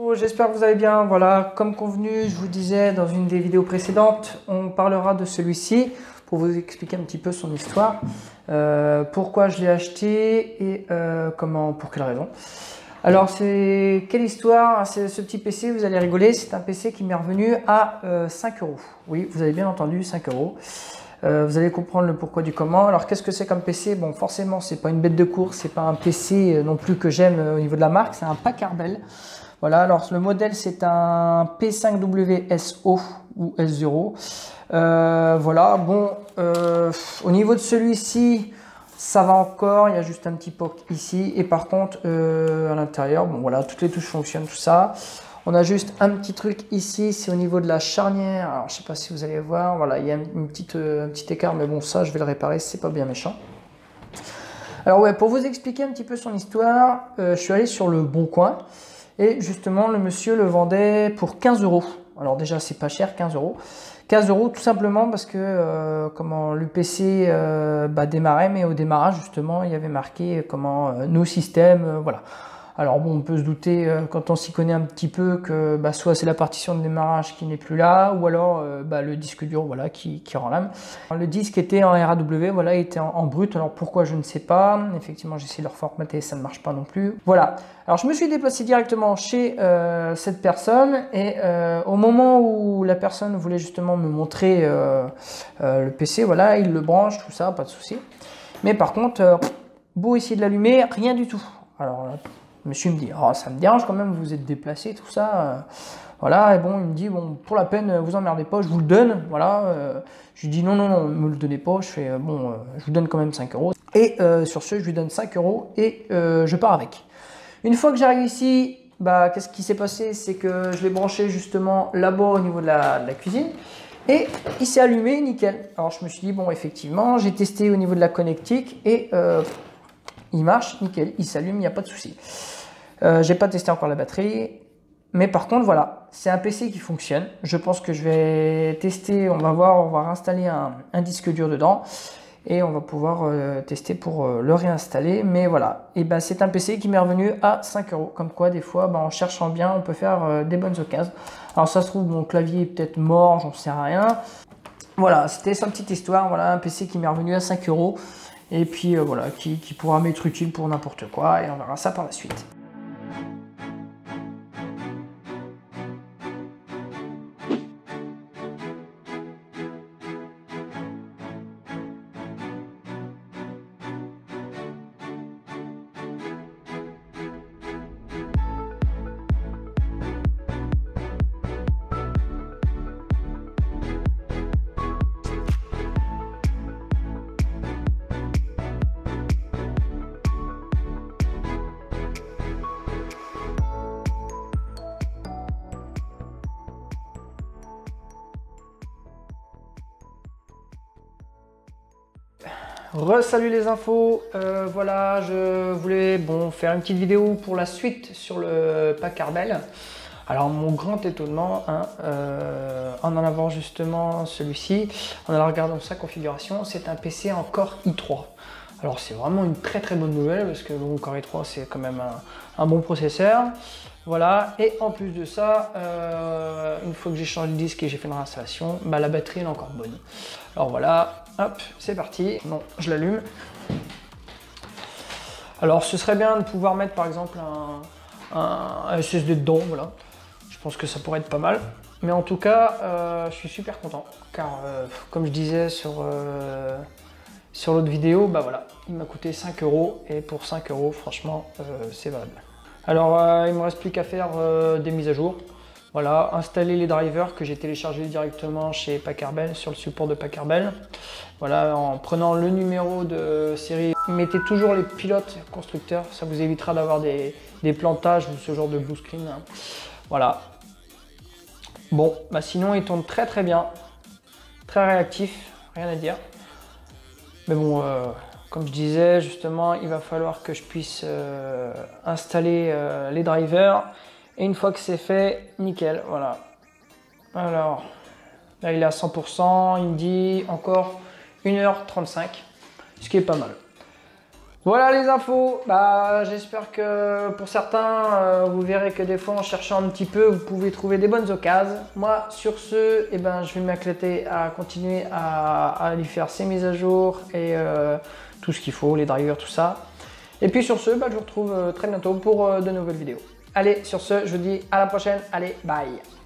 infos, j'espère que vous allez bien. Voilà, comme convenu, je vous disais dans une des vidéos précédentes, on parlera de celui-ci pour vous expliquer un petit peu son histoire, pourquoi je l'ai acheté et pour quelle raison. Alors, c'est quelle histoire? C'est ce petit PC, vous allez rigoler, c'est un PC qui m'est revenu à 5 euros. Oui, vous avez bien entendu, 5 euros. Vous allez comprendre le pourquoi du comment. Alors, qu'est-ce que c'est comme PC? Bon, forcément, c'est pas une bête de course, c'est pas un PC non plus que j'aime au niveau de la marque, c'est un Packard Bell. Voilà, alors le modèle, c'est un P5WSO ou S0. Voilà, bon, au niveau de celui-ci, ça va encore, il y a juste un petit POC ici. Et par contre, à l'intérieur, bon voilà, toutes les touches fonctionnent, tout ça. On a juste un petit truc ici, c'est au niveau de la charnière. Alors, je sais pas si vous allez voir, voilà, il y a un petit écart, mais bon, ça, je vais le réparer, c'est pas bien méchant. Alors ouais, pour vous expliquer un petit peu son histoire, je suis allé sur le Bon Coin et justement, le monsieur le vendait pour 15 euros. Alors déjà, c'est pas cher, 15 euros. 15 euros tout simplement parce que le PC démarrait, mais au démarrage, justement, il y avait marqué nos systèmes, voilà. Alors bon, on peut se douter quand on s'y connaît un petit peu que soit c'est la partition de démarrage qui n'est plus là, ou alors le disque dur voilà, qui rend l'âme. Le disque était en RAW, voilà, il était en brut, alors pourquoi je ne sais pas. Effectivement, j'ai essayé de le reformater, ça ne marche pas non plus. Voilà, alors je me suis déplacé directement chez cette personne et au moment où la personne voulait justement me montrer le PC, voilà, il le branche, tout ça, pas de souci. Mais par contre, beau essayer de l'allumer, rien du tout. Alors monsieur me dit, oh, ça me dérange quand même, vous êtes déplacé, tout ça. Voilà, et bon, il me dit, bon, pour la peine, vous emmerdez pas, je vous le donne. Voilà, je lui dis, non, ne me le donnez pas. Je fais, je vous donne quand même 5 euros. Et sur ce, je lui donne 5 euros et je pars avec. Une fois que j'arrive ici, qu'est-ce qui s'est passé? C'est que je l'ai branché justement là-bas au niveau de la cuisine. Et il s'est allumé, nickel. Alors je me suis dit, bon, effectivement, j'ai testé au niveau de la connectique et il marche, nickel, il s'allume, il n'y a pas de souci. J'ai pas testé encore la batterie, mais par contre voilà, c'est un PC qui fonctionne. Je pense que je vais tester, on va installer un disque dur dedans et on va pouvoir tester pour le réinstaller. Mais voilà, et c'est un PC qui m'est revenu à 5 euros. Comme quoi des fois en cherchant bien on peut faire des bonnes occasions. Alors ça se trouve mon clavier est peut-être mort, j'en sais rien. Voilà, c'était sa petite histoire, voilà, un PC qui m'est revenu à 5 euros. Et puis voilà, qui pourra m'être utile pour n'importe quoi et on verra ça par la suite. Salut les infos, voilà, je voulais faire une petite vidéo pour la suite sur le Packard Bell. Alors mon grand étonnement, en allant justement celui-ci, en allant regarder sa configuration, c'est un PC en Core i3. Alors c'est vraiment une très bonne nouvelle parce que bon, Core i3 c'est quand même un bon processeur. Voilà, et en plus de ça, une fois que j'ai changé le disque et j'ai fait une réinstallation, la batterie elle est encore bonne. Alors voilà, hop, c'est parti. Bon, je l'allume. Alors ce serait bien de pouvoir mettre par exemple un SSD dedans, voilà. Je pense que ça pourrait être pas mal. Mais en tout cas, je suis super content car comme je disais sur l'autre vidéo, voilà, il m'a coûté 5 euros et pour 5 euros, franchement, c'est valable. Alors, il ne me reste plus qu'à faire des mises à jour. Voilà, installer les drivers que j'ai téléchargés directement chez Packard Bell, sur le support de Packard Bell. Voilà, en prenant le numéro de série, mettez toujours les pilotes constructeurs, ça vous évitera d'avoir des plantages ou ce genre de blue screen. Hein. Voilà. Bon, sinon il tourne très bien, très réactif, rien à dire. Mais bon, comme je disais, justement, il va falloir que je puisse installer les drivers. Et une fois que c'est fait, nickel, voilà. Alors, là il est à 100%, il me dit encore 1h35, ce qui est pas mal. Voilà les infos. Bah, j'espère que pour certains, vous verrez que des fois en cherchant un petit peu, vous pouvez trouver des bonnes occasions. Moi, sur ce, eh ben, je vais m'éclater à continuer à aller faire ces mises à jour et tout ce qu'il faut, les drivers, tout ça. Et puis sur ce, bah, je vous retrouve très bientôt pour de nouvelles vidéos. Allez, sur ce, je vous dis à la prochaine. Allez, bye!